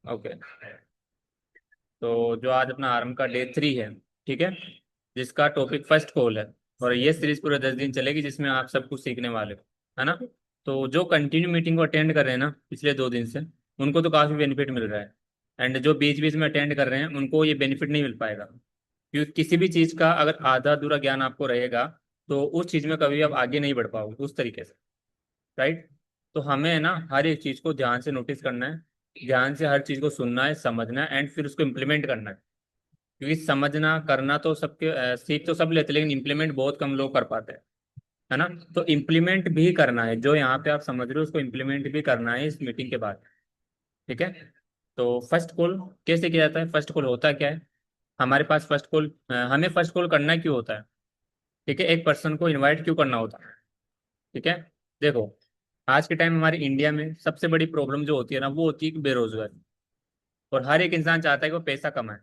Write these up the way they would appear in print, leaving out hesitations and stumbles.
Okay. तो जो आज अपना आरंभ का डे 3 है, ठीक है, जिसका टॉपिक फर्स्ट कॉल है। और ये सीरीज पूरे 10 दिन चलेगी जिसमें आप सब कुछ सीखने वाले हो, है ना। तो जो कंटिन्यू मीटिंग को अटेंड कर रहे हैं ना पिछले 2 दिन से, उनको तो काफ़ी बेनिफिट मिल रहा है। एंड जो बीच बीच में अटेंड कर रहे हैं उनको ये बेनिफिट नहीं मिल पाएगा, क्योंकि किसी भी चीज़ का अगर आधा अधूरा ज्ञान आपको रहेगा तो उस चीज़ में कभी आप आगे नहीं बढ़ पाओगे उस तरीके से। राइट। तो हमें है ना हर एक चीज़ को ध्यान से नोटिस करना है, ध्यान से हर चीज़ को सुनना है, समझना है, एंड फिर उसको इम्प्लीमेंट करना है। क्योंकि समझना करना तो सबके सीख तो सब लेते हैं, लेकिन इम्प्लीमेंट बहुत कम लोग कर पाते हैं, है ना। तो इम्प्लीमेंट भी करना है, जो यहाँ पे आप समझ रहे हो उसको इम्प्लीमेंट भी करना है इस मीटिंग के बाद। ठीक है। तो फर्स्ट कॉल कैसे किया जाता है, फर्स्ट कॉल होता क्या है हमारे पास, फर्स्ट कॉल हमें फर्स्ट कॉल करना क्यों होता है, ठीक है, एक पर्सन को इनवाइट क्यों करना होता है। ठीक है। देखो, आज के टाइम हमारे इंडिया में सबसे बड़ी प्रॉब्लम जो होती है ना वो होती है कि बेरोजगारी। और हर एक इंसान चाहता है कि वो पैसा कमाए।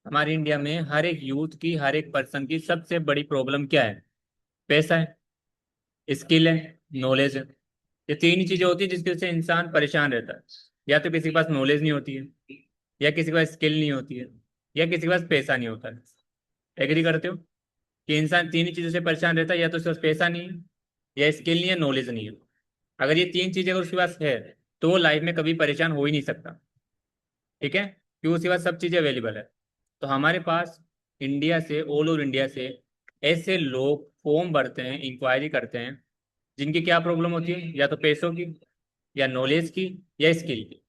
हमारे इंडिया में हर एक यूथ की, हर एक पर्सन की सबसे बड़ी प्रॉब्लम क्या है? पैसा है, स्किल है, नॉलेज है। ये तीन ही चीजें होती है जिसकी वजह से इंसान परेशान रहता है। या तो किसी के पास नॉलेज नहीं होती है, या किसी के पास स्किल नहीं होती है, या किसी के पास पैसा नहीं होता है। एग्री करते हो कि इंसान तीन ही चीजों से परेशान रहता है, या तो उसके पास पैसा नहीं है, या स्किल नहीं है, नॉलेज नहीं है। अगर ये तीन चीजें अगर उसके पास है तो वो लाइफ में कभी परेशान हो ही नहीं सकता। ठीक है, क्योंकि उसके पास सब चीजें अवेलेबल है। तो हमारे पास इंडिया से, ऑल ओवर इंडिया से ऐसे लोग फॉर्म भरते हैं, इंक्वायरी करते हैं, जिनकी क्या प्रॉब्लम होती है, या तो पैसों की, या नॉलेज की, या स्किल की।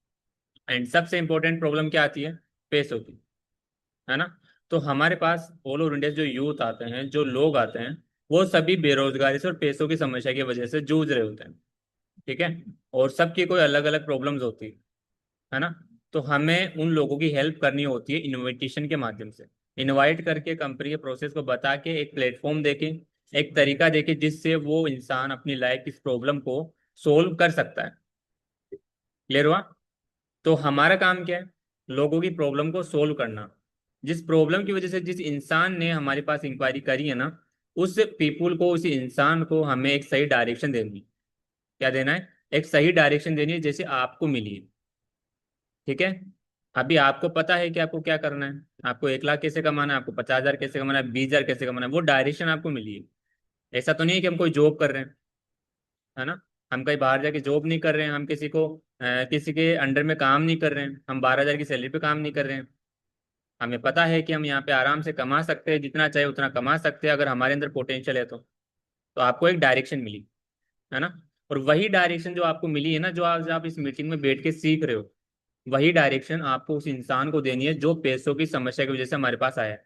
एंड सबसे इंपॉर्टेंट प्रॉब्लम क्या आती है? पैसों की, है ना। तो हमारे पास ऑल ओवर इंडिया जो यूथ आते हैं, जो लोग आते हैं, वो सभी बेरोजगारी से और पैसों की समस्या की वजह से जूझ रहे होते हैं। ठीक है। और सबकी कोई अलग अलग प्रॉब्लम्स होती है ना। तो हमें उन लोगों की हेल्प करनी होती है इनविटेशन के माध्यम से। इनवाइट करके, कंपनी के प्रोसेस को बता के, एक प्लेटफॉर्म देके, एक तरीका देके, जिससे वो इंसान अपनी लाइफ की प्रॉब्लम को सोल्व कर सकता है। क्लियर हुआ? तो हमारा काम क्या है? लोगों की प्रॉब्लम को सोल्व करना। जिस प्रॉब्लम की वजह से जिस इंसान ने हमारे पास इंक्वायरी करी है ना, उस पीपुल को, उस इंसान को हमें एक सही डायरेक्शन देनी है। क्या देना है? एक सही डायरेक्शन देनी है, जैसे आपको मिली है। ठीक है। अभी आपको पता है कि आपको क्या करना है। आपको 1 लाख कैसे कमाना है, आपको 50,000 कैसे कमाना है, 20,000 कैसे कमाना है, वो डायरेक्शन आपको मिली है। ऐसा तो नहीं है कि हम कोई जॉब कर रहे हैं, है ना। हम कहीं बाहर जाके जॉब नहीं कर रहे हैं, हम किसी के अंडर में काम नहीं कर रहे हैं, हम 12,000 की सैलरी पे काम नहीं कर रहे हैं। हमें पता है कि हम यहाँ पे आराम से कमा सकते हैं, जितना चाहे उतना कमा सकते हैं, अगर हमारे अंदर पोटेंशियल है तो आपको एक डायरेक्शन मिली, है ना। और वही डायरेक्शन जो आपको मिली है ना, जो आज आप इस मीटिंग में बैठ के सीख रहे हो, वही डायरेक्शन आपको उस इंसान को देनी है जो पैसों की समस्या की वजह से हमारे पास आया है,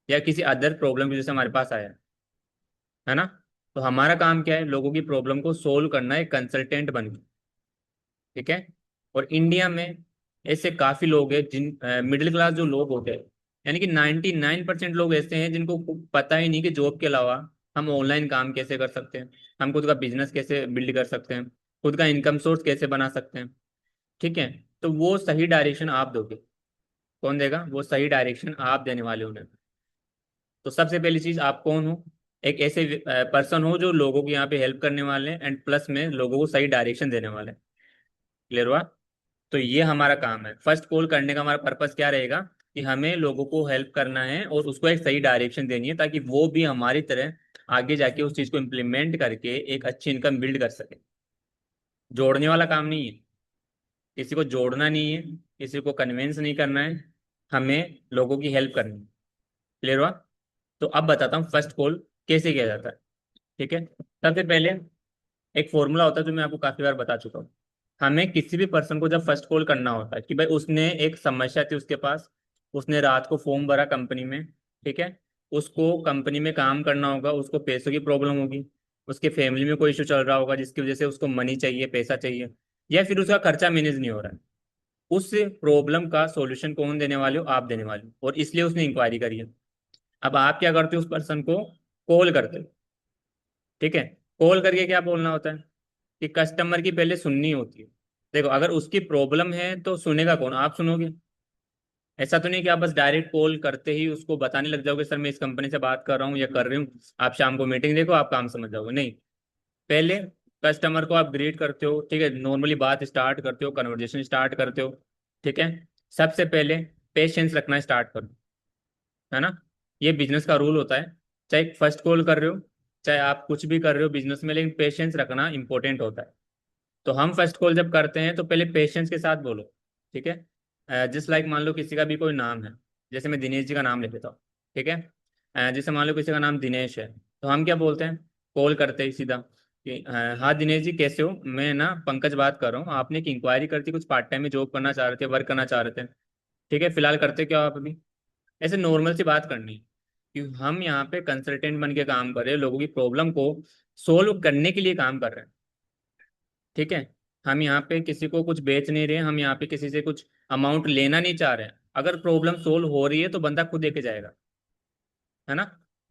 या किसी अदर प्रॉब्लम की वजह से हमारे पास आया है ना। तो हमारा काम क्या है? लोगों की प्रॉब्लम को सोल्व करना है कंसल्टेंट बन के। ठीक है। और इंडिया में ऐसे काफी लोग हैं, जिन मिडिल क्लास जो लोग होते हैं, यानी कि 99% लोग ऐसे हैं जिनको पता ही नहीं कि जॉब के अलावा हम ऑनलाइन काम कैसे कर सकते हैं, हम खुद का बिजनेस कैसे बिल्ड कर सकते हैं, खुद का इनकम सोर्स कैसे बना सकते हैं। ठीक है। तो वो सही डायरेक्शन आप दोगे। कौन देगा? वो सही डायरेक्शन आप देने वाले हो उन्हें। तो सबसे पहली चीज, आप कौन हो? एक ऐसे पर्सन हो जो लोगों की यहाँ पे हेल्प करने वाले हैं, एंड प्लस में लोगों को सही डायरेक्शन देने वाले हैं। क्लियर हुआ? तो ये हमारा काम है। फर्स्ट कॉल करने का हमारा पर्पस क्या रहेगा? कि हमें लोगों को हेल्प करना है और उसको एक सही डायरेक्शन देनी है, ताकि वो भी हमारी तरह आगे जाके उस चीज को इम्प्लीमेंट करके एक अच्छी इनकम बिल्ड कर सके। जोड़ने वाला काम नहीं है, किसी को जोड़ना नहीं है, किसी को कन्विंस नहीं करना है, हमें लोगों की हेल्प करनी है। क्लियर हुआ? तो अब बताता हूँ फर्स्ट कॉल कैसे किया जाता है। ठीक है। सबसे पहले एक फॉर्मूला होता है जो मैं आपको काफी बार बता चुका हूँ। हमें किसी भी पर्सन को जब फर्स्ट कॉल करना होता है कि भाई उसने एक समस्या थी उसके पास, उसने रात को फॉर्म भरा कंपनी में, ठीक है, उसको कंपनी में काम करना होगा, उसको पैसों की प्रॉब्लम होगी, उसके फैमिली में कोई इशू चल रहा होगा जिसकी वजह से उसको मनी चाहिए, पैसा चाहिए, या फिर उसका खर्चा मैनेज नहीं हो रहा है। उस प्रॉब्लम का सॉल्यूशन कौन देने वाले हो? आप देने वाले हो, और इसलिए उसने इंक्वायरी करी है। अब आप क्या करते हो? उस पर्सन को कॉल करते हो। ठीक है। कॉल करके क्या बोलना होता है? कि कस्टमर की पहले सुननी होती है। देखो, अगर उसकी प्रॉब्लम है तो सुनेगा कौन? आप सुनोगे। ऐसा तो नहीं कि आप बस डायरेक्ट कॉल करते ही उसको बताने लग जाओगे, सर मैं इस कंपनी से बात कर रहा हूँ या कर रही हूँ, आप शाम को मीटिंग देखो, आप काम समझ जाओगे। नहीं, पहले कस्टमर को आप ग्रीट करते हो, ठीक है, नॉर्मली बात स्टार्ट करते हो, कन्वर्जेशन स्टार्ट करते हो। ठीक है। सबसे पहले पेशेंस रखना स्टार्ट करो, है ना। ये बिजनेस का रूल होता है, चाहे फर्स्ट कॉल कर रहे हो, चाहे आप कुछ भी कर रहे हो बिजनेस में, लेकिन पेशेंस रखना इंपॉर्टेंट होता है। तो हम फर्स्ट कॉल जब करते हैं तो पहले पेशेंस के साथ बोलो, ठीक है। जिस लाइक मान लो किसी का भी कोई नाम है, जैसे मैं दिनेश जी का नाम ले लेता हूँ, ठीक है। जैसे मान लो किसी का नाम दिनेश है, तो हम क्या बोलते हैं, कॉल करते ही सीधा कि हाँ दिनेश जी कैसे हो, मैं ना पंकज बात कर रहा हूँ, आपने एक इंक्वायरी कर थी, कुछ पार्ट टाइम में जॉब करना चाह रहे थे, वर्क करना चाह रहे थे, ठीक है, फिलहाल करते क्या हो आप अभी। ऐसे नॉर्मल सी बात करनी है कि हम यहाँ पे कंसल्टेंट बन के काम कर रहे हैं, लोगों की प्रॉब्लम को सोल्व करने के लिए काम कर रहे हैं, ठीक है। हम यहाँ पे किसी को कुछ बेच नहीं रहे हैं, हम यहाँ पे किसी से कुछ अमाउंट लेना नहीं चाह रहे हैं। अगर प्रॉब्लम सोल्व हो रही है तो बंदा खुद देके जाएगा, है ना।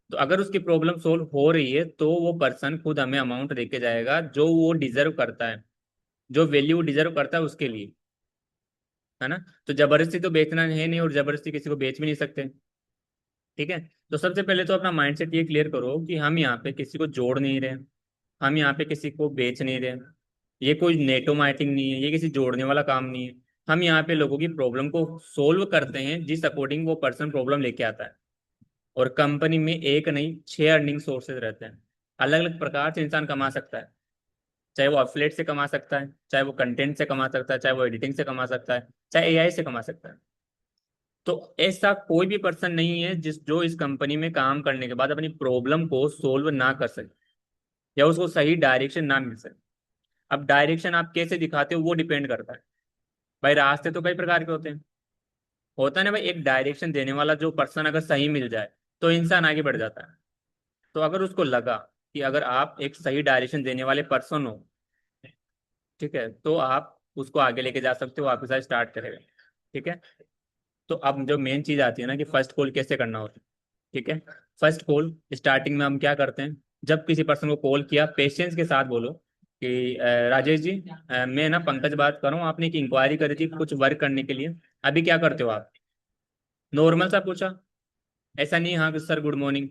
तो अगर उसकी प्रॉब्लम सोल्व हो रही है तो वो पर्सन खुद हमें अमाउंट देके जाएगा जो वो डिजर्व करता है, जो वैल्यू डिजर्व करता है उसके लिए, है ना। तो जबरदस्ती तो बेचना है नहीं, और जबरदस्ती किसी को बेच भी नहीं सकते, ठीक है। तो सबसे पहले तो अपना माइंडसेट ये क्लियर करो कि हम यहाँ पे किसी को जोड़ नहीं रहे, हम यहाँ पे किसी को बेच नहीं रहे, ये कोई नेटो मार्केटिंग नहीं है, ये किसी जोड़ने वाला काम नहीं है। हम यहाँ पे लोगों की प्रॉब्लम को सोल्व करते हैं जिस अकॉर्डिंग वो पर्सन प्रॉब्लम लेके आता है। और कंपनी में एक नहीं 6 अर्निंग सोर्सेज रहते हैं, अलग अलग प्रकार से इंसान कमा सकता है। चाहे वो अफिलेट से कमा सकता है, चाहे वो कंटेंट से कमा सकता है, चाहे वो एडिटिंग से कमा सकता है, चाहे एआई से कमा सकता है। तो ऐसा कोई भी पर्सन नहीं है जिस जो इस कंपनी में काम करने के बाद अपनी प्रॉब्लम को सोल्व ना कर सके, या उसको सही डायरेक्शन ना मिल सके। अब डायरेक्शन आप कैसे दिखाते हो वो डिपेंड करता है। भाई रास्ते तो कई प्रकार के होते हैं, होता है ना भाई, एक डायरेक्शन देने वाला जो पर्सन अगर सही मिल जाए तो इंसान आगे बढ़ जाता है। तो अगर उसको लगा कि अगर आप एक सही डायरेक्शन देने वाले पर्सन हो, ठीक है, तो आप उसको आगे लेके जा सकते हो, आपके साथ स्टार्ट करेगा, ठीक है। तो अब जो मेन चीज आती है ना कि फर्स्ट कॉल कैसे करना होता है, ठीक है। फर्स्ट कॉल स्टार्टिंग में हम क्या करते हैं, जब किसी पर्सन को कॉल किया पेशेंस के साथ बोलो कि राजेश जी, मैं ना पंकज बात कर रहा हूँ, आपने एक इंक्वायरी करी थी कुछ वर्क करने के लिए, अभी क्या करते हो आप। नॉर्मल सा पूछा, ऐसा नहीं हाँ सर गुड मॉर्निंग,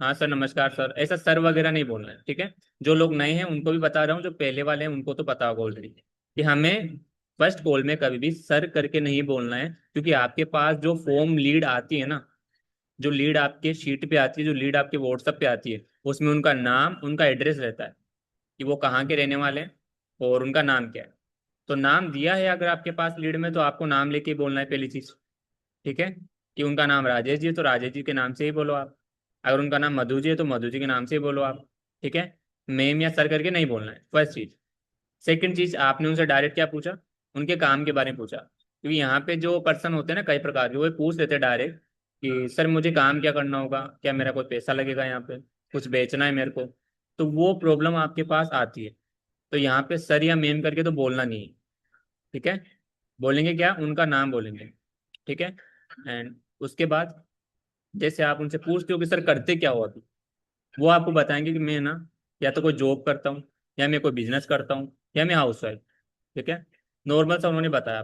हाँ सर नमस्कार सर, ऐसा सर वगैरह नहीं बोलना है, ठीक है। जो लोग नए हैं उनको भी बता रहा हूँ, जो पहले वाले हैं उनको तो पता होगा ऑलरेडी कि हमें फर्स्ट कॉल में कभी भी सर करके नहीं बोलना है, क्योंकि आपके पास जो फॉर्म लीड आती है ना, जो लीड आपके शीट पे आती है, जो लीड आपके व्हाट्सएप पे आती है, उसमें उनका नाम उनका एड्रेस रहता है कि वो कहाँ के रहने वाले हैं और उनका नाम क्या है। तो नाम दिया है अगर आपके पास लीड में, तो आपको नाम लेके ही बोलना है पहली चीज, ठीक है। कि उनका नाम राजेश जी है तो राजेश जी के नाम से ही बोलो आप, अगर उनका नाम मधु जी है तो मधु जी के नाम से ही बोलो आप, ठीक है। मैम या सर करके नहीं बोलना है, फर्स्ट चीज। सेकंड चीज, आपने उनसे डायरेक्ट क्या पूछा, उनके काम के बारे में पूछा, क्योंकि यहाँ पे जो पर्सन होते हैं ना कई प्रकार के, वो पूछ लेते हैं डायरेक्ट कि सर मुझे काम क्या करना होगा, क्या मेरा कोई पैसा लगेगा यहाँ पे, कुछ बेचना है मेरे को, तो वो प्रॉब्लम आपके पास आती है। तो यहाँ पे सर या मैम करके तो बोलना नहीं है, ठीक है। बोलेंगे क्या, उनका नाम बोलेंगे, ठीक है। एंड उसके बाद जैसे आप उनसे पूछते हो कि सर करते क्या हो अभी, वो आपको बताएंगे कि मैं ना या तो कोई जॉब करता हूँ, या मैं कोई बिजनेस करता हूँ, या मैं हाउस वाइफ, ठीक है। नॉर्मल सा उन्होंने बताया।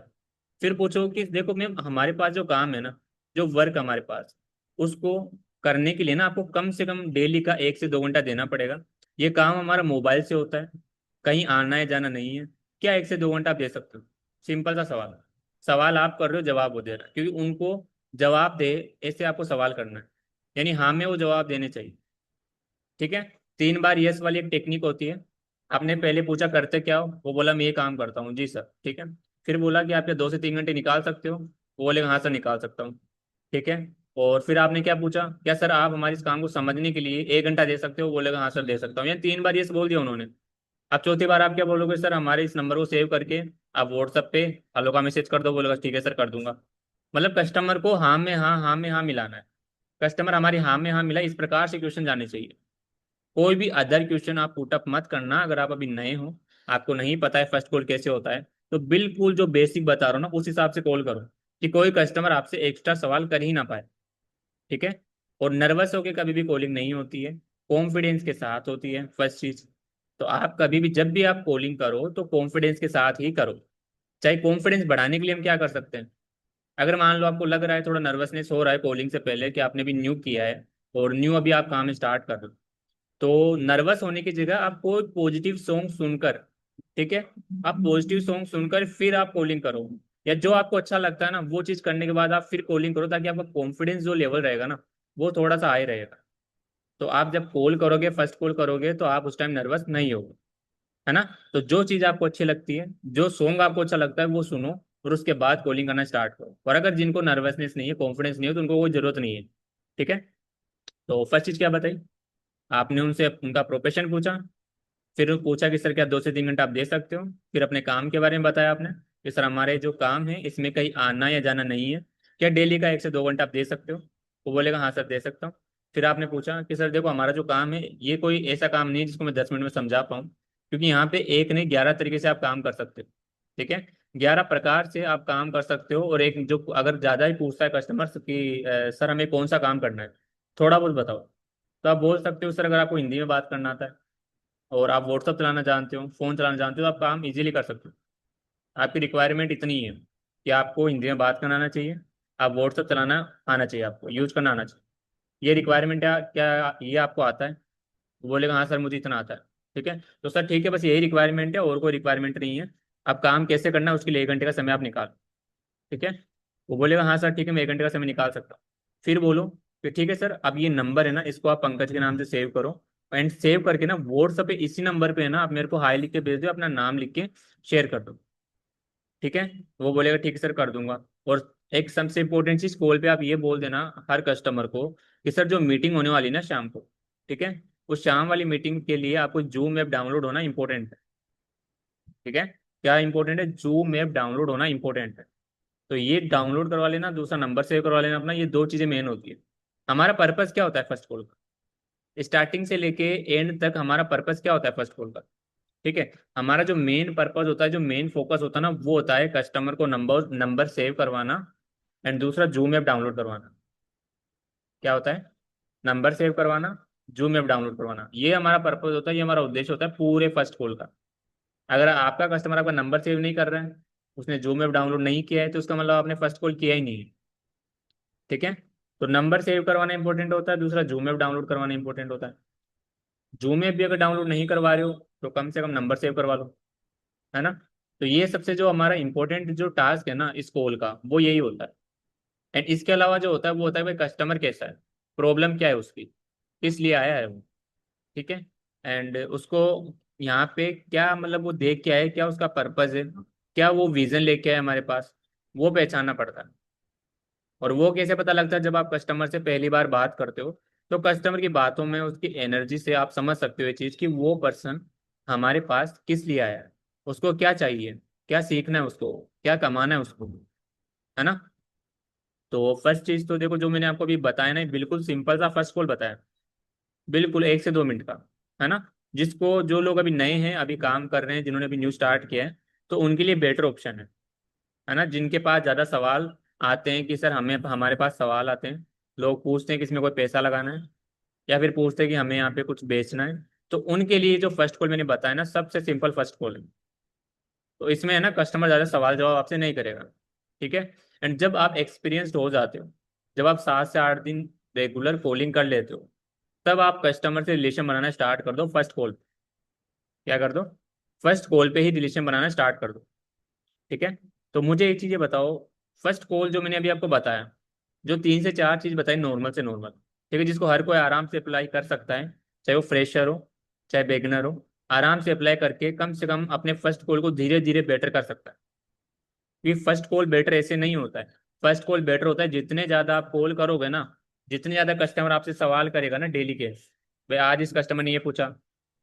फिर पूछो कि देखो मैम हमारे पास जो काम है ना, जो वर्क हमारे पास, उसको करने के लिए ना आपको कम से कम डेली का 1 से 2 घंटा देना पड़ेगा। ये काम हमारा मोबाइल से होता है, कहीं आना है जाना नहीं है, क्या 1 से 2 घंटा आप दे सकते हो। सिंपल सा सवाल, सवाल आप कर रहे हो जवाब वो दे रहा है, क्योंकि उनको जवाब दे ऐसे आपको सवाल करना है, यानी हाँ में वो जवाब देने चाहिए, ठीक है। 3 बार यस वाली एक टेक्निक होती है। आपने पहले पूछा करते क्या हो, वो बोला मैं ये काम करता हूँ जी सर, ठीक है। फिर बोला कि आप ये 2 से 3 घंटे निकाल सकते हो, वो बोलेगा हाँ सर निकाल सकता हूँ, ठीक है। और फिर आपने क्या पूछा, क्या सर आप हमारे इस काम को समझने के लिए 1 घंटा दे सकते हो, वो बोलेगा हाँ सर दे सकता हूँ, यानी 3 बार यस बोल दिया उन्होंने। अब चौथी बार आप क्या बोलोगे, सर हमारे इस नंबर को सेव करके आप व्हाट्सएप पे हेलो का मैसेज कर दो, बोलेगा ठीक है सर कर दूंगा। मतलब कस्टमर को हाँ में हाँ, हाँ में हाँ मिलाना है। कस्टमर हमारी हाँ में हाँ मिला, इस प्रकार से क्वेश्चन जाने चाहिए। कोई भी अदर क्वेश्चन आप पुटअप मत करना, अगर आप अभी नए हो, आपको नहीं पता है फर्स्ट कॉल कैसे होता है, तो बिल्कुल जो बेसिक बता रहा हूँ ना उस हिसाब से कॉल करो, कि कोई कस्टमर आपसे एक्स्ट्रा सवाल कर ही ना पाए, ठीक है। और नर्वस होकर कभी भी कॉलिंग नहीं होती है, कॉन्फिडेंस के साथ होती है फर्स्ट चीज। तो आप कभी भी जब भी आप कॉलिंग करो तो कॉन्फिडेंस के साथ ही करो। चाहे कॉन्फिडेंस बढ़ाने के लिए हम क्या कर सकते हैं, अगर मान लो आपको लग रहा है थोड़ा नर्वसनेस हो रहा है कॉलिंग से पहले, कि आपने भी न्यू किया है और न्यू अभी आप काम स्टार्ट कर रहे हो, तो नर्वस होने की जगह आप कोई पॉजिटिव सॉन्ग सुनकर, ठीक है, आप पॉजिटिव सॉन्ग सुनकर फिर आप कॉलिंग करो। या जो आपको अच्छा लगता है ना वो चीज करने के बाद आप फिर कॉलिंग करो, ताकि आपका कॉन्फिडेंस जो लेवल रहेगा ना वो थोड़ा सा हाई रहेगा। तो आप जब कॉल करोगे, फर्स्ट कॉल करोगे, तो आप उस टाइम नर्वस नहीं होगे, है ना। तो जो चीज आपको अच्छी लगती है, जो सॉन्ग आपको अच्छा लगता है वो सुनो, और उसके बाद कॉलिंग करना स्टार्ट करो। और अगर जिनको नर्वसनेस नहीं है, कॉन्फिडेंस नहीं है, तो उनको कोई जरूरत नहीं है। ठीक है। तो फर्स्ट चीज क्या बताई, आपने उनसे उनका प्रोफेशन पूछा। फिर पूछा कि सर क्या 2 से 3 घंटा आप दे सकते हो। फिर अपने काम के बारे में बताया आपने कि सर हमारे जो काम है इसमें कहीं आना या जाना नहीं है, क्या डेली का 1 से 2 घंटा आप दे सकते हो। वो बोलेगा हाँ सर दे सकता हूँ। फिर आपने पूछा कि सर देखो हमारा जो काम है ये कोई ऐसा काम नहीं है जिसको मैं 10 मिनट में समझा पाऊँ, क्योंकि यहाँ पे एक नहीं 11 तरीके से आप काम कर सकते हो। ठीक है। 11 प्रकार से आप काम कर सकते हो। और एक जो अगर ज़्यादा ही पूछता है कस्टमर कि सर हमें कौन सा काम करना है, थोड़ा बहुत बताओ, तो आप बोल सकते हो सर अगर आपको हिंदी में बात करना आता है और आप व्हाट्सअप चलाना जानते हो, फोन चलाना जानते हो, तो आप काम इजीली कर सकते हो। आपकी रिक्वायरमेंट इतनी है कि आपको हिंदी में बात करना आना चाहिए, आप व्हाट्सअप चलाना आना चाहिए, आपको यूज करना आना चाहिए। ये रिक्वायरमेंट है क्या, ये आपको आता है। वो बोलेगा हाँ सर मुझे इतना आता है। ठीक है। तो सर ठीक है, बस यही रिक्वायरमेंट है और कोई रिक्वायरमेंट नहीं है। अब काम कैसे करना है उसके लिए 1 घंटे का समय आप निकालो। ठीक है। वो बोलेगा हाँ सर ठीक है मैं 1 घंटे का समय निकाल सकता हूँ। फिर बोलो कि ठीक है सर अब ये नंबर है ना इसको आप पंकज के नाम से सेव करो, एंड सेव करके ना व्हाट्सएप पे इसी नंबर पे है ना आप मेरे को हाई लिख के भेज दो, अपना नाम लिख के शेयर कर दो। ठीक है। वो बोलेगा ठीक है सर कर दूंगा। और एक सबसे इंपॉर्टेंट चीज, कॉल पे आप ये बोल देना हर कस्टमर को कि सर जो मीटिंग होने वाली है ना शाम को, ठीक है, उस शाम वाली मीटिंग के लिए आपको जूम ऐप डाउनलोड होना इंपॉर्टेंट है। ठीक है। क्या इंपॉर्टेंट है, जूम ऐप डाउनलोड होना इंपॉर्टेंट है। तो ये डाउनलोड करवा लेना, दूसरा नंबर सेव करवा लेना अपना, ये दो चीजें मेन होती है। हमारा पर्पस क्या होता है फर्स्ट कॉल का, स्टार्टिंग से लेके एंड तक हमारा पर्पस क्या होता है फर्स्ट कॉल का। ठीक है। हमारा जो मेन पर्पस होता है, जो मेन फोकस होता है ना, वो होता है कस्टमर को नंबर नंबर सेव करवाना, एंड दूसरा जूम ऐप डाउनलोड करवाना। क्या होता है, नंबर सेव करवाना, जूम ऐप डाउनलोड करवाना, ये हमारा पर्पस होता है, ये हमारा उद्देश्य होता है पूरे फर्स्ट कॉल का। अगर आपका कस्टमर आपका नंबर सेव नहीं कर रहा है, उसने जूम ऐप डाउनलोड नहीं किया है, तो उसका मतलब आपने फर्स्ट कॉल किया ही नहीं है। ठीक है। तो नंबर सेव करवाना इंपॉर्टेंट होता है, दूसरा जूम ऐप डाउनलोड करवाना इंपॉर्टेंट होता है। जूम ऐप भी अगर डाउनलोड नहीं करवा रहे हो तो कम से कम नंबर सेव करवा लो, है ना। तो ये सबसे जो हमारा इंपॉर्टेंट जो टास्क है ना इस कॉल का, वो यही होता है। एंड इसके अलावा जो होता है वो होता है भाई कस्टमर कैसा है, प्रॉब्लम क्या है उसकी, किस लिए आया है वो। ठीक है। एंड उसको यहाँ पे क्या मतलब वो देख के आया है, क्या उसका पर्पज है, क्या वो विजन लेके आया हमारे पास, वो पहचानना पड़ता है। और वो कैसे पता लगता है, जब आप कस्टमर से पहली बार बात करते हो तो कस्टमर की बातों में उसकी एनर्जी से आप समझ सकते हो ये चीज़ कि वो पर्सन हमारे पास किस लिए आया है, उसको क्या चाहिए, क्या सीखना है उसको, क्या कमाना है उसको, है ना। तो फर्स्ट चीज़ तो देखो जो मैंने आपको अभी बताया ना, बिल्कुल सिंपल सा फर्स्ट कॉल बताया, बिल्कुल 1 से 2 मिनट का, है ना। जिसको जो लोग अभी नए हैं, अभी काम कर रहे हैं, जिन्होंने अभी न्यू स्टार्ट किया है, तो उनके लिए बेटर ऑप्शन है ना। जिनके पास ज़्यादा सवाल आते हैं कि सर हमें हमारे पास सवाल आते हैं, लोग पूछते हैं कि इसमें कोई पैसा लगाना है, या फिर पूछते हैं कि हमें यहाँ पे कुछ बेचना है, तो उनके लिए जो फर्स्ट कॉल मैंने बताया ना सबसे सिंपल फर्स्ट कॉल है। तो इसमें है ना कस्टमर ज़्यादा सवाल जवाब आपसे नहीं करेगा। ठीक है। एंड जब आप एक्सपीरियंस्ड हो जाते हो, जब आप 7 से 8 दिन रेगुलर कॉलिंग कर लेते हो, तब आप कस्टमर से रिलेशन बनाना स्टार्ट कर दो फर्स्ट कॉल। क्या कर दो, फर्स्ट कॉल पे ही रिलेशन बनाना स्टार्ट कर दो। ठीक है। तो मुझे एक चीज़ ये बताओ, फर्स्ट कॉल जो मैंने अभी आपको बताया, जो 3 से 4 चीज़ बताई नॉर्मल से नॉर्मल, ठीक है, जिसको हर कोई आराम से अप्लाई कर सकता है, चाहे वो फ्रेशर हो चाहे बेगनर हो, आराम से अप्लाई करके कम से कम अपने फर्स्ट कॉल को धीरे धीरे बेटर कर सकता है। क्योंकि फर्स्ट कॉल बेटर ऐसे नहीं होता है, फर्स्ट कॉल बेटर होता है जितने ज़्यादा आप कॉल करोगे ना, जितने ज़्यादा कस्टमर आपसे सवाल करेगा ना डेली के, भाई आज इस कस्टमर ने ये पूछा,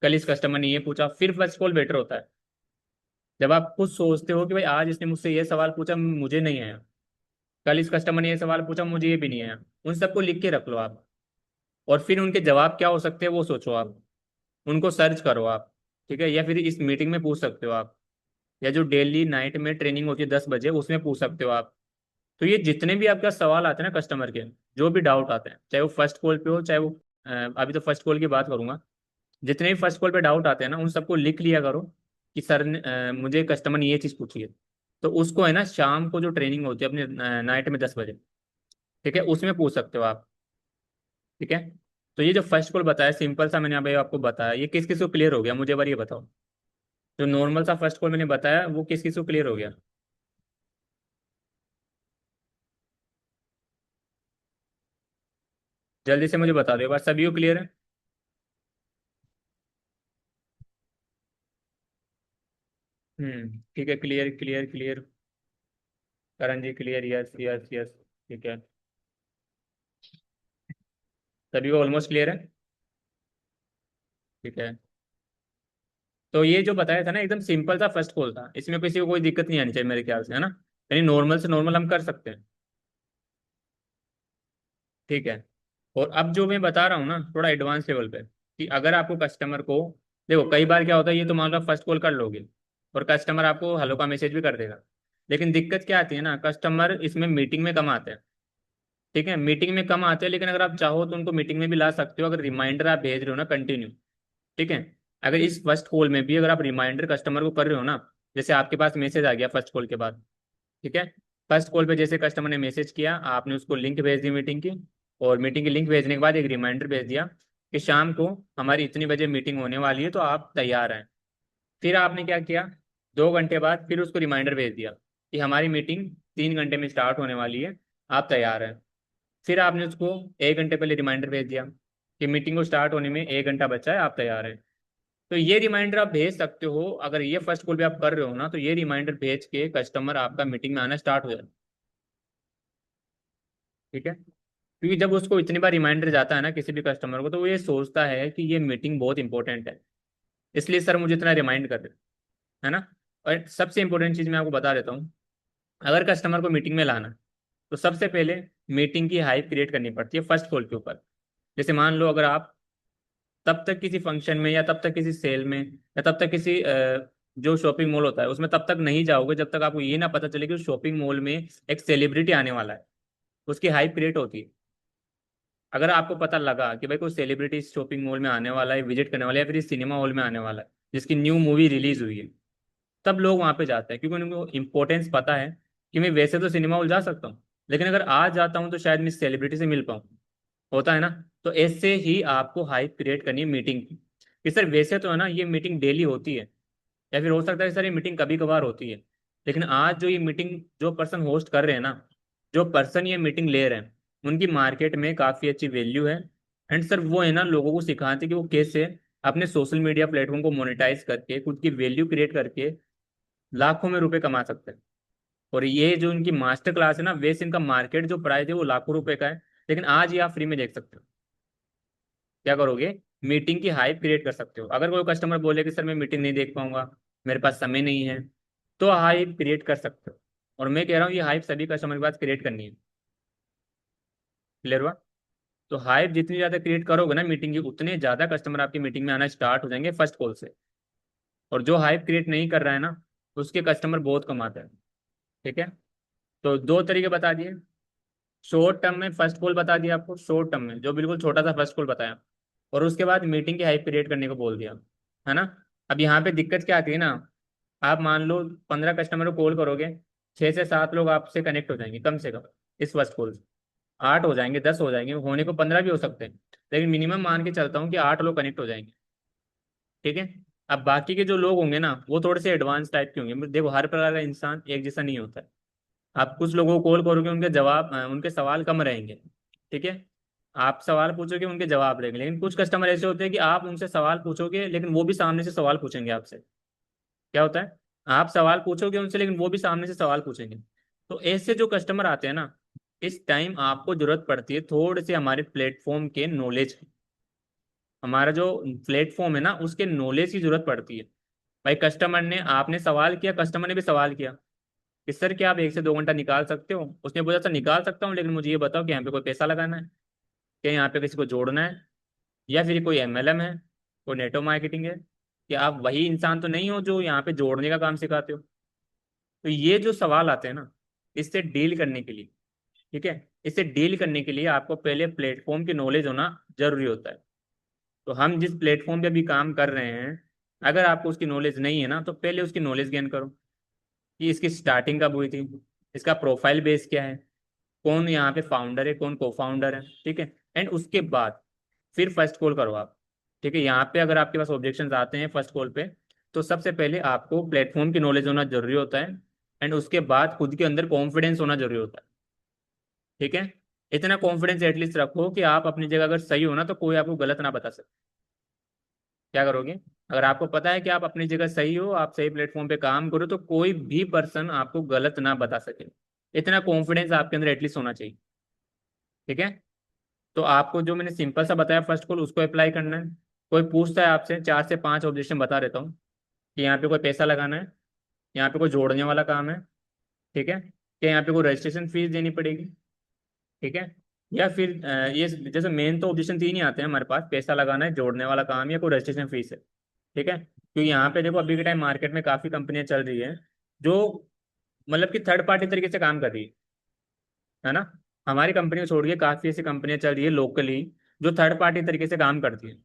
कल इस कस्टमर ने ये पूछा, फिर फर्स्ट कॉल बेटर होता है। जब आप खुद सोचते हो कि भाई आज इसने मुझसे ये सवाल पूछा मुझे नहीं आया, कल इस कस्टमर ने ये सवाल पूछा मुझे ये भी नहीं आया, उन सबको लिख के रख लो आप, और फिर उनके जवाब क्या हो सकते हैं वो सोचो आप, उनको सर्च करो आप। ठीक है। या फिर इस मीटिंग में पूछ सकते हो आप, या जो डेली नाइट में ट्रेनिंग होती है 10 बजे उसमें पूछ सकते हो आप। तो ये जितने भी आपका सवाल आते हैं ना कस्टमर के, जो भी डाउट आते हैं, चाहे वो फर्स्ट कॉल पे हो चाहे वो अभी तो फर्स्ट कॉल की बात करूंगा, जितने भी फर्स्ट कॉल पे डाउट आते हैं ना उन सबको लिख लिया करो कि सर ने मुझे कस्टमर ने ये चीज़ पूछी है। तो उसको है ना शाम को जो ट्रेनिंग होती है अपने नाइट में 10 बजे, ठीक है, उसमें पूछ सकते हो आप। ठीक है। तो ये जो फर्स्ट कॉल बताया सिंपल सा मैंने अभी आपको बताया, ये किस किस को क्लियर हो गया मुझे बार ये बताओ। जो नॉर्मल सा फर्स्ट कॉल मैंने बताया वो किस किस को क्लियर हो गया। जल्दी से मुझे बता दो एक बार, सभी को क्लियर है? ठीक है, क्लियर क्लियर क्लियर। करण जी क्लियर, यस यस यस। ठीक है, सभी को ऑलमोस्ट क्लियर है। ठीक है, तो ये जो बताया था ना एकदम सिंपल था, फर्स्ट कॉल था, इसमें किसी को कोई दिक्कत नहीं आनी चाहिए मेरे ख्याल से, है ना? यानी नॉर्मल से नॉर्मल हम कर सकते हैं। ठीक है, और अब जो मैं बता रहा हूँ ना थोड़ा एडवांस लेवल पे, कि अगर आपको कस्टमर को, देखो कई बार क्या होता है, ये तो मान लो फर्स्ट कॉल कर लोगे और कस्टमर आपको हेलो का मैसेज भी कर देगा, लेकिन दिक्कत क्या आती है ना, कस्टमर इसमें मीटिंग में कम आते हैं। ठीक है, मीटिंग में कम आते हैं, लेकिन अगर आप चाहो तो उनको मीटिंग में भी ला सकते हो, अगर रिमाइंडर आप भेज रहे हो ना कंटिन्यू। ठीक है, अगर इस फर्स्ट कॉल में भी अगर आप रिमाइंडर कस्टमर को कर रहे हो ना, जैसे आपके पास मैसेज आ गया फर्स्ट कॉल के बाद। ठीक है, फर्स्ट कॉल पे जैसे कस्टमर ने मैसेज किया, आपने उसको लिंक भेज दी मीटिंग की, और मीटिंग की लिंक भेजने के बाद एक रिमाइंडर भेज दिया कि शाम को हमारी इतनी बजे मीटिंग होने वाली है, तो आप तैयार हैं। फिर आपने क्या किया, 2 घंटे बाद फिर उसको रिमाइंडर भेज दिया कि हमारी मीटिंग 3 घंटे में स्टार्ट होने वाली है, आप तैयार हैं। फिर आपने उसको 1 घंटे पहले रिमाइंडर भेज दिया कि मीटिंग को स्टार्ट होने में 1 घंटा बचा है, आप तैयार हैं। तो ये रिमाइंडर आप भेज सकते हो, अगर ये फर्स्ट कॉल भी आप कर रहे हो ना, तो ये रिमाइंडर भेज के कस्टमर आपका मीटिंग में आना स्टार्ट हो जाए। ठीक है, क्योंकि जब उसको इतनी बार रिमाइंडर जाता है ना किसी भी कस्टमर को, तो वो ये सोचता है कि ये मीटिंग बहुत इंपॉर्टेंट है, इसलिए सर मुझे इतना रिमाइंड कर रहे, है ना? और सबसे इंपॉर्टेंट चीज़ मैं आपको बता देता हूँ, अगर कस्टमर को मीटिंग में लाना, तो सबसे पहले मीटिंग की हाइप क्रिएट करनी पड़ती है फर्स्ट कॉल के ऊपर। जैसे मान लो अगर आप तब तक किसी फंक्शन में, या तब तक किसी सेल में, या तब तक किसी जो शॉपिंग मॉल होता है उसमें तब तक नहीं जाओगे जब तक आपको ये ना पता चले कि उस शॉपिंग मॉल में एक सेलिब्रिटी आने वाला है, उसकी हाइप क्रिएट होती है। अगर आपको पता लगा कि भाई कोई सेलिब्रिटी इस शॉपिंग मॉल में आने वाला है, विजिट करने वाला है, या फिर इस सिनेमा हॉल में आने वाला है जिसकी न्यू मूवी रिलीज हुई है, तब लोग वहां पे जाते हैं, क्योंकि उनको इंपॉर्टेंस पता है कि मैं वैसे तो सिनेमा हॉल जा सकता हूँ, लेकिन अगर आज जाता हूँ तो शायद मैं सेलिब्रिटी से मिल पाऊँ। होता है ना? तो ऐसे ही आपको हाइप क्रिएट करनी है मीटिंग की, कि सर वैसे तो है ना ये मीटिंग डेली होती है, या फिर हो सकता है सर ये मीटिंग कभी कभार होती है, लेकिन आज जो ये मीटिंग जो पर्सन होस्ट कर रहे हैं ना, जो पर्सन ये मीटिंग ले रहे हैं, उनकी मार्केट में काफ़ी अच्छी वैल्यू है। एंड सर वो है ना लोगों को सिखाते हैं कि वो कैसे अपने सोशल मीडिया प्लेटफॉर्म को मोनेटाइज करके खुद की वैल्यू क्रिएट करके लाखों में रुपए कमा सकते हैं। और ये जो इनकी मास्टर क्लास है ना, वैसे इनका मार्केट जो प्राइस है वो लाखों रुपए का है, लेकिन आज ये आप फ्री में देख सकते हो। क्या करोगे, मीटिंग की हाइप क्रिएट कर सकते हो। अगर कोई कस्टमर बोले कि सर मैं मीटिंग नहीं देख पाऊंगा, मेरे पास समय नहीं है, तो हाइप क्रिएट कर सकते हो। और मैं कह रहा हूँ ये हाइप सभी कस्टमर के पास क्रिएट करनी है। क्लियर हुआ? तो हाइप जितनी ज्यादा क्रिएट करोगे ना मीटिंग की, उतने ज्यादा कस्टमर आपकी मीटिंग में आना स्टार्ट हो जाएंगे फर्स्ट कॉल से। और जो हाइप क्रिएट नहीं कर रहा है ना, उसके कस्टमर बहुत कम आते हैं। ठीक है, तो 2 तरीके बता दिए। शॉर्ट टर्म में फर्स्ट कॉल बता दिया आपको, शॉर्ट टर्म में जो बिल्कुल छोटा सा फर्स्ट कॉल बताया, और उसके बाद मीटिंग की हाइप क्रिएट करने को बोल दिया, है ना? अब यहाँ पे दिक्कत क्या आती है ना, आप मान लो 15 कस्टमर को कॉल करोगे, 6 से 7 लोग आपसे कनेक्ट हो जाएंगे कम से कम इस फर्स्ट कॉल से। 8 हो जाएंगे, 10 हो जाएंगे, होने को 15 भी हो सकते हैं, लेकिन मिनिमम मान के चलता हूँ कि 8 लोग कनेक्ट हो जाएंगे। ठीक है, अब बाकी के जो लोग होंगे ना वो थोड़े से एडवांस टाइप के होंगे। देखो हर प्रकार का इंसान एक जैसा नहीं होता है। आप कुछ लोगों को कॉल करोगे, उनके जवाब उनके सवाल कम रहेंगे। ठीक है, आप सवाल पूछोगे, उनके जवाब रहेंगे, लेकिन कुछ कस्टमर ऐसे होते हैं कि आप उनसे सवाल पूछोगे लेकिन वो भी सामने से सवाल पूछेंगे आपसे। क्या होता है, आप सवाल पूछोगे उनसे लेकिन वो भी सामने से सवाल पूछेंगे। तो ऐसे जो कस्टमर आते हैं ना, इस टाइम आपको जरूरत पड़ती है थोड़े से हमारे प्लेटफॉर्म के नॉलेज, हमारा जो प्लेटफॉर्म है ना उसके नॉलेज की जरूरत पड़ती है। भाई कस्टमर ने, आपने सवाल किया, कस्टमर ने भी सवाल किया कि सर क्या आप 1 से 2 घंटा निकाल सकते हो? उसने बोला सर निकाल सकता हूँ, लेकिन मुझे ये बताओ कि यहाँ पे कोई पैसा लगाना है, क्या यहाँ पे किसी को जोड़ना है, या फिर कोई एमएलएम है, कोई नेटवर्क मार्केटिंग है, कि आप वही इंसान तो नहीं हो जो यहाँ पे जोड़ने का काम सिखाते हो? तो ये जो सवाल आते हैं ना, इससे डील करने के लिए, ठीक है, इससे डील करने के लिए आपको पहले प्लेटफॉर्म की नॉलेज होना जरूरी होता है। तो हम जिस प्लेटफॉर्म पे अभी काम कर रहे हैं, अगर आपको उसकी नॉलेज नहीं है ना, तो पहले उसकी नॉलेज गेन करो कि इसकी स्टार्टिंग कब हुई थी, इसका प्रोफाइल बेस क्या है, कौन यहाँ पे फाउंडर है, कौन को फाउंडर है। ठीक है, एंड उसके बाद फिर फर्स्ट कॉल करो आप। ठीक है, यहाँ पे अगर आपके पास ऑब्जेक्शंस आते हैं फर्स्ट कॉल पे, तो सबसे पहले आपको प्लेटफॉर्म की नॉलेज होना जरूरी होता है, एंड उसके बाद खुद के अंदर कॉन्फिडेंस होना जरूरी होता है। ठीक है, इतना कॉन्फिडेंस एटलीस्ट रखो कि आप अपनी जगह अगर सही हो ना तो कोई आपको गलत ना बता सके। क्या करोगे? अगर आपको पता है कि आप अपनी जगह सही हो, आप सही प्लेटफॉर्म पे काम करो, तो कोई भी पर्सन आपको गलत ना बता सके। इतना कॉन्फिडेंस आपके अंदर एटलीस्ट होना चाहिए। ठीक है। तो आपको जो मैंने सिंपल सा बताया फर्स्ट कॉल, उसको अप्लाई करना है। कोई पूछता है आपसे, 4 से 5 ऑब्जेक्शन बता देता हूँ कि यहाँ पे कोई पैसा लगाना है, यहाँ पे कोई जोड़ने वाला काम है, ठीक है, कि यहाँ पे कोई रजिस्ट्रेशन फीस देनी पड़ेगी, ठीक है, या फिर ये जैसे मेन तो ऑब्जेक्शन 3 ही आते हैं हमारे पास, पैसा लगाना है, जोड़ने वाला काम, या कोई रजिस्ट्रेशन फीस है। ठीक है, क्योंकि यहाँ पे देखो अभी के टाइम मार्केट में काफ़ी कंपनियां चल रही है जो मतलब कि थर्ड पार्टी तरीके से काम कर रही है ना। हमारी कंपनी को छोड़ के काफ़ी ऐसी कंपनियां चल रही है लोकली जो थर्ड पार्टी तरीके से काम करती है,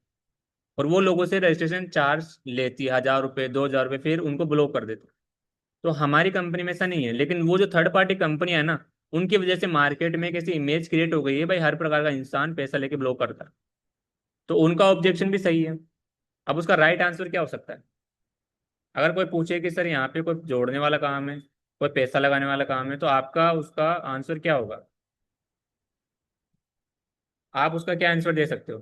और वो लोगों से रजिस्ट्रेशन चार्ज लेती है, 1,000 रुपये 2,000 रुपये, फिर उनको ब्लॉक कर देती है। तो हमारी कंपनी में ऐसा नहीं है, लेकिन वो जो थर्ड पार्टी कंपनी है ना, उनकी वजह से मार्केट में एक ऐसी इमेज क्रिएट हो गई है भाई, हर प्रकार का इंसान पैसा लेके ब्लॉक करता है। तो उनका ऑब्जेक्शन भी सही है। अब उसका राइट आंसर क्या हो सकता है? अगर कोई पूछे कि सर यहाँ पे कोई जोड़ने वाला काम है, कोई पैसा लगाने वाला काम है, तो आपका उसका आंसर क्या होगा? आप उसका क्या आंसर दे सकते हो?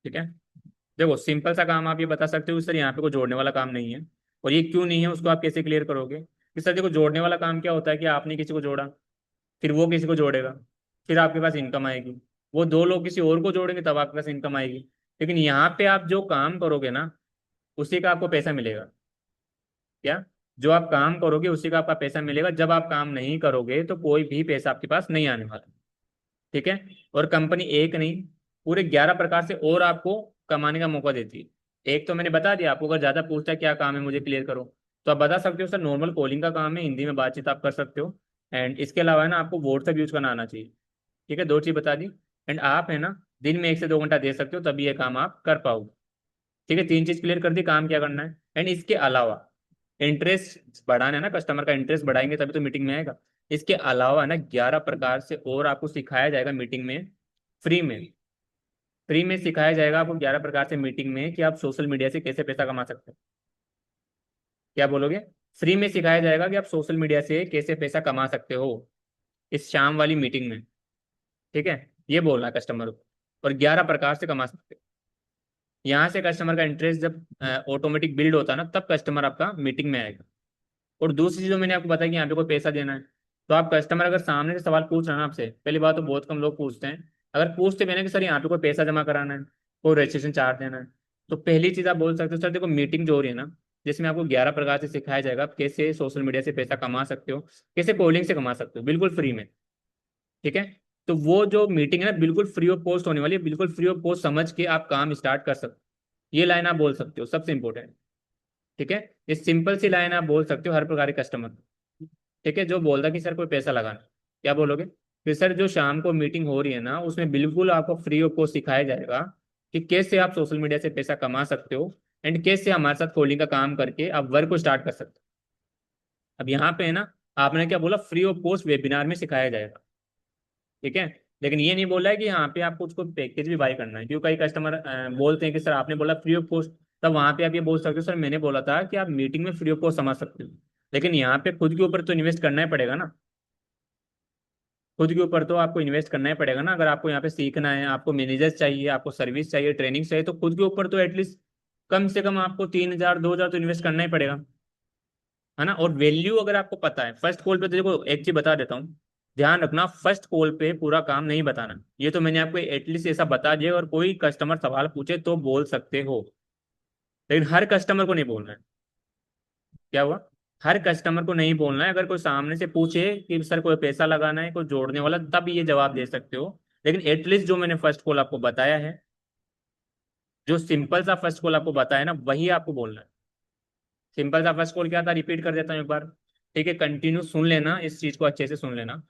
ठीक है, देखो सिंपल सा काम आप ये बता सकते हो कि सर यहाँ पे कोई जोड़ने वाला काम नहीं है, और ये क्यों नहीं है उसको आप कैसे क्लियर करोगे कि सर देखो जोड़ने वाला काम क्या होता है कि आपने किसी को जोड़ा, फिर वो किसी को जोड़ेगा, फिर आपके पास इनकम आएगी, वो 2 लोग किसी और को जोड़ेंगे तब आपके पास इनकम आएगी। लेकिन यहाँ पे आप जो काम करोगे ना, उसी का आपको पैसा मिलेगा। क्या? जो आप काम करोगे उसी का आपका पैसा मिलेगा, जब आप काम नहीं करोगे तो कोई भी पैसा आपके पास नहीं आने वाला। ठीक है। और कंपनी एक नहीं, पूरे 11 प्रकार से और आपको कमाने का मौका देती है। एक तो मैंने बता दिया आपको, अगर ज्यादा पूछता है क्या काम है मुझे क्लियर करो, तो आप बता सकते हो सर नॉर्मल कॉलिंग का काम है, हिंदी में बातचीत आप कर सकते हो, एंड इसके अलावा है ना आपको व्हाट्सएप यूज करना आना चाहिए। ठीक है, 2 चीज बता दी। एंड आप है ना दिन में 1 से 2 घंटा दे सकते हो, तभी ये काम आप कर पाओगे। ठीक है, 3 चीज क्लियर कर दी, काम क्या करना है। एंड इसके अलावा इंटरेस्ट बढ़ाना है ना, कस्टमर का इंटरेस्ट बढ़ाएंगे तभी तो मीटिंग में आएगा। इसके अलावा ना 11 प्रकार से और आपको सिखाया जाएगा मीटिंग में, फ्री में। फ्री में सिखाया जाएगा आपको 11 प्रकार से मीटिंग में कि आप सोशल मीडिया से कैसे पैसा कमा सकते हो। क्या बोलोगे? फ्री में सिखाया जाएगा कि आप सोशल मीडिया से कैसे पैसा कमा सकते हो इस शाम वाली मीटिंग में। ठीक है, ये बोलना है कस्टमर को, और 11 प्रकार से कमा सकते हो। यहाँ से कस्टमर का इंटरेस्ट जब ऑटोमेटिक बिल्ड होता है ना, तब कस्टमर आपका मीटिंग में आएगा। और दूसरी चीज जो मैंने आपको बताया कि यहाँ पे कोई पैसा देना है, तो आप कस्टमर अगर सामने से सवाल पूछ रहे हैं ना आपसे, पहली बात तो बहुत कम लोग पूछते हैं, अगर पूछते भी ना कि सर यहाँ पे कोई पैसा जमा कराना है, कोई रजिस्ट्रेशन चार्ज देना है, तो पहली चीज आप बोल सकते हो सर देखो मीटिंग जो हो रही है ना, जिसमें आपको 11 प्रकार से सिखाया जाएगा आप कैसे सोशल मीडिया से पैसा कमा सकते हो, कैसे कॉलिंग से कमा सकते हो बिल्कुल फ्री में। ठीक है, तो वो जो मीटिंग है ना बिल्कुल फ्री ऑफ कॉस्ट होने वाली है, बिल्कुल फ्री ऑफ कॉस्ट समझ के आप काम स्टार्ट कर सकते हो। ये लाइन आप बोल सकते हो, सबसे इंपॉर्टेंट। ठीक है, ये सिंपल सी लाइन आप बोल सकते हो हर प्रकार के कस्टमर। ठीक है, जो बोलता कि सर कोई पैसा लगाना, क्या बोलोगे? फिर सर जो शाम को मीटिंग हो रही है ना, उसमें बिल्कुल आपको फ्री ऑफ कॉस्ट सिखाया जाएगा कि कैसे आप सोशल मीडिया से पैसा कमा सकते हो, एंड कैसे हमारे साथ कोडिंग का काम करके आप वर्क को स्टार्ट कर सकते हो। अब यहाँ पे है ना, आपने क्या बोला, फ्री ऑफ कॉस्ट वेबिनार में सिखाया जाएगा। ठीक है, लेकिन ये नहीं बोला है कि यहाँ पे आपको उसको पैकेज भी बाय करना है, क्योंकि कई कस्टमर बोलते हैं कि सर आपने बोला फ्री ऑफ कॉस्ट, तब वहां पे आप ये बोल सकते हो सर मैंने बोला था कि आप मीटिंग में फ्री ऑफ कॉस्ट समझ सकते हो। लेकिन यहाँ पे खुद के ऊपर तो इन्वेस्ट करना ही पड़ेगा ना, खुद के ऊपर तो आपको इन्वेस्ट करना ही पड़ेगा ना। अगर आपको यहाँ पे सीखना है, आपको मैनेजर्स चाहिए, आपको सर्विस चाहिए, ट्रेनिंग चाहिए, तो खुद के ऊपर तो एटलीस्ट कम से कम आपको 3,000 2,000 तो इन्वेस्ट करना ही पड़ेगा, है ना। और वैल्यू अगर आपको पता है फर्स्ट कॉल पे, तो देखो एक चीज बता देता हूँ, ध्यान रखना फर्स्ट कॉल पे पूरा काम नहीं बताना। ये तो मैंने आपको एटलीस्ट ऐसा बता दिया, और कोई कस्टमर सवाल पूछे तो बोल सकते हो, लेकिन हर कस्टमर को नहीं बोलना है। क्या हुआ? हर कस्टमर को नहीं बोलना है। अगर कोई सामने से पूछे कि सर कोई पैसा लगाना है, कोई जोड़ने वाला, तब ये जवाब दे सकते हो। लेकिन एटलीस्ट जो मैंने फर्स्ट कॉल आपको बताया है, जो सिंपल सा फर्स्ट कॉल आपको बताया ना, वही आपको बोलना है। सिंपल सा फर्स्ट कॉल क्या था, रिपीट कर देता हूँ एक बार। ठीक है, कंटिन्यू सुन लेना, इस चीज को अच्छे से सुन लेना।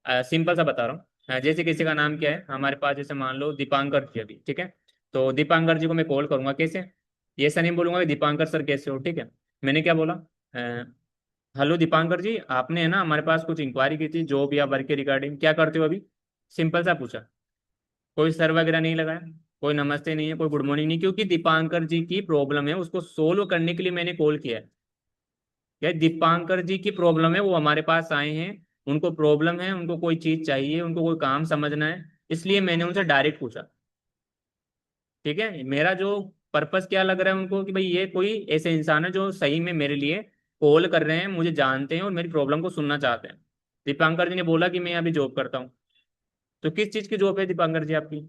सिंपल सा बता रहा हूँ। जैसे किसी का नाम क्या है हमारे पास, जैसे मान लो दीपांकर जी अभी, ठीक है, तो दीपांकर जी को मैं कॉल करूंगा कैसे, ये ऐसा नहीं बोलूंगा कि दीपांकर सर कैसे हो। ठीक है, मैंने क्या बोला, हेलो दीपांकर जी, आपने है ना हमारे पास कुछ इंक्वायरी की थी जॉब या वर्क के रिगार्डिंग, क्या करते हो अभी? सिंपल सा पूछा, कोई सर वगैरह नहीं लगाया, कोई नमस्ते नहीं है, कोई गुड मॉर्निंग नहीं, क्योंकि दीपांकर जी की प्रॉब्लम है, उसको सोल्व करने के लिए मैंने कॉल किया है। क्या दीपांकर जी की प्रॉब्लम है, वो हमारे पास आए हैं, उनको प्रॉब्लम है, उनको कोई चीज चाहिए, उनको कोई काम समझना है, इसलिए मैंने उनसे डायरेक्ट पूछा। ठीक है, मेरा जो पर्पस क्या लग रहा है उनको कि भाई ये कोई ऐसे इंसान है जो सही में मेरे लिए कॉल कर रहे हैं, मुझे जानते हैं और मेरी प्रॉब्लम को सुनना चाहते हैं। दीपांकर जी ने बोला कि मैं अभी जॉब करता हूँ। तो किस चीज़ की जॉब है दीपांकर जी आपकी?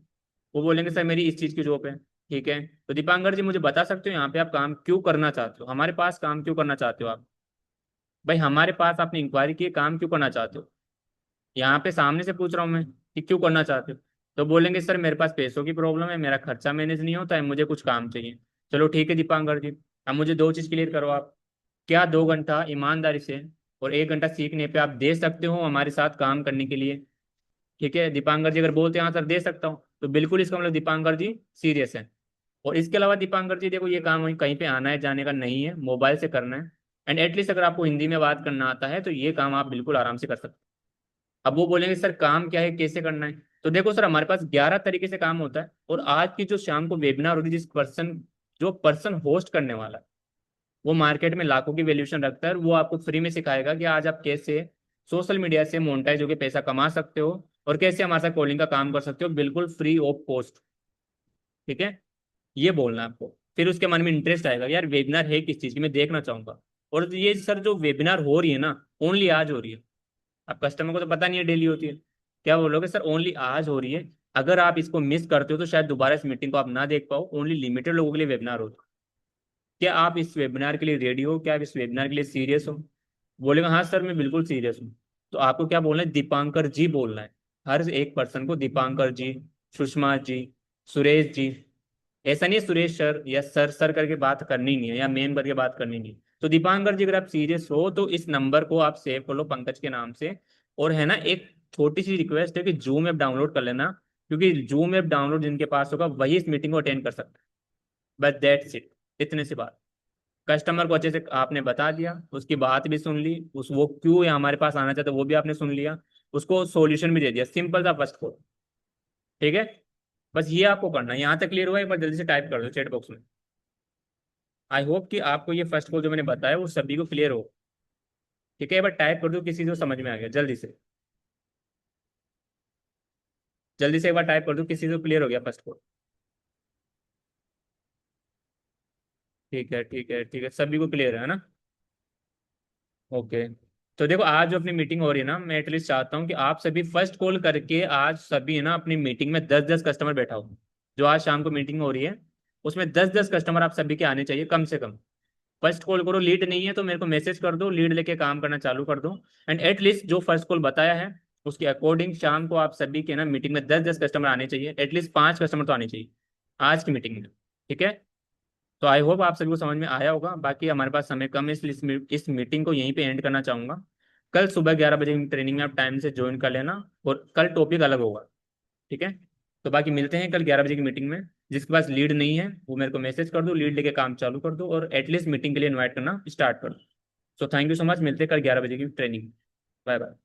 वो बोलेंगे सर मेरी इस चीज़ की जॉब है। ठीक है, तो दीपांकर जी मुझे बता सकते हो यहाँ पे आप काम क्यों करना चाहते हो, हमारे पास काम क्यों करना चाहते हो आप? भाई हमारे पास आपने इंक्वायरी की है, काम क्यों करना चाहते हो? यहाँ पे सामने से पूछ रहा हूँ मैं कि क्यों करना चाहते हो। तो बोलेंगे सर मेरे पास पैसों की प्रॉब्लम है, मेरा खर्चा मैनेज नहीं होता है, मुझे कुछ काम चाहिए। चलो ठीक है दीपांकर जी, अब मुझे दो चीज़ क्लियर करो आप। क्या 2 घंटा ईमानदारी से और 1 घंटा सीखने पे आप दे सकते हो हमारे साथ काम करने के लिए? ठीक है, दीपांकर जी अगर बोलते हैं हाँ सर दे सकता हूँ, तो बिल्कुल इसका मतलब दीपांकर जी सीरियस है। और इसके अलावा दीपांकर जी देखो, ये काम वहीं कहीं पे आना है जाने का नहीं है, मोबाइल से करना है। एंड एटलीस्ट अगर आपको हिंदी में बात करना आता है तो ये काम आप बिल्कुल आराम से कर सकते हैं। अब वो बोलेंगे सर काम क्या है, कैसे करना है? तो देखो सर, हमारे पास 11 तरीके से काम होता है, और आज की जो शाम को वेबिनार होगी, जो पर्सन होस्ट करने वाला है वो मार्केट में लाखों की वैल्यूएशन रखता है, और वो आपको फ्री में सिखाएगा कि आज आप कैसे सोशल मीडिया से मोनेटाइज होकर पैसा कमा सकते हो, और कैसे हमारे साथ कॉलिंग का काम कर सकते हो बिल्कुल फ्री ऑफ कॉस्ट। ठीक है, ये बोलना है आपको। फिर उसके मन में इंटरेस्ट आएगा, यार वेबिनार है किस चीज़ की, मैं देखना चाहूंगा। और ये सर जो वेबिनार हो रही है ना, ओनली आज हो रही है। अब कस्टमर को तो पता नहीं है डेली होती है। क्या बोलोगे सर ओनली आज हो रही है? अगर आप इसको मिस करते हो तो शायद दोबारा इस मीटिंग को आप ना देख पाओ, ओनली लिमिटेड लोगों के लिए वेबिनार होता है। क्या आप इस वेबिनार के लिए रेडी हो? क्या आप इस वेबिनार के लिए सीरियस हो? बोलेगा हाँ सर मैं बिल्कुल सीरियस हूँ। तो आपको क्या बोलना है? दीपांकर जी बोलना है। हर एक पर्सन को दीपांकर जी, सुषमा जी, सुरेश जी। ऐसा नहीं है सुरेश सर या सर सर करके बात करनी नहीं है, या मैम करके बात करनी नहीं है। तो दीपांकर जी अगर आप सीरियस हो तो इस नंबर को आप सेव कर लो पंकज के नाम से। और है ना, एक छोटी सी रिक्वेस्ट है कि जूम ऐप डाउनलोड कर लेना, क्योंकि जूम ऐप डाउनलोड जिनके पास होगा वही इस मीटिंग को अटेंड कर सकता है। बस दैट्स इट, इतने सी बात। कस्टमर को अच्छे से आपने बता दिया, उसकी बात भी सुन ली, उस वो क्यों या हमारे पास आना चाहते वो भी आपने सुन लिया, उसको सॉल्यूशन भी दे दिया, सिंपल सा फर्स्ट कोड। ठीक है, बस ये आपको करना है। यहाँ तक क्लियर हुआ? एक बार जल्दी से टाइप कर दो चैट बॉक्स में। आई होप कि आपको ये फर्स्ट कोड जो मैंने बताया वो सभी को क्लियर हो। ठीक है, एक बार टाइप कर दो, किसी को समझ में आ गया जल्दी से। जल्दी से एक बार टाइप कर दो, किसी को क्लियर हो गया फर्स्ट कोड? ठीक है ठीक है ठीक है, सभी को क्लियर है ना? ओके। तो देखो आज जो अपनी मीटिंग हो रही है ना, मैं एटलीस्ट चाहता हूँ कि आप सभी फर्स्ट कॉल करके आज सभी है ना अपनी मीटिंग में 10-10 कस्टमर बैठा हो। जो आज शाम को मीटिंग हो रही है उसमें 10-10 कस्टमर आप सभी के आने चाहिए कम से कम। फर्स्ट कॉल करो, लीड नहीं है तो मेरे को मैसेज कर दो, लीड लेके काम करना चालू कर दो। एंड एटलीस्ट जो फर्स्ट कॉल बताया है उसके अकॉर्डिंग शाम को आप सभी के ना मीटिंग में 10-10 कस्टमर आने चाहिए, एटलीस्ट 5 कस्टमर तो आने चाहिए आज की मीटिंग में। ठीक है, तो आई होप आप सभी को समझ में आया होगा। बाकी हमारे पास समय कम है, इसलिए इस मीटिंग को यहीं पे एंड करना चाहूंगा। कल सुबह 11 बजे की ट्रेनिंग में आप टाइम से ज्वाइन कर लेना, और कल टॉपिक अलग होगा। ठीक है, तो बाकी मिलते हैं कल 11 बजे की मीटिंग में। जिसके पास लीड नहीं है वो मेरे को मैसेज कर दो, लीड लेके काम चालू कर दो, और एटलीस्ट मीटिंग के लिए इन्वाइट करना स्टार्ट कर दो। So thank you so much, मिलते हैं कल 11 बजे की ट्रेनिंग। Bye bye.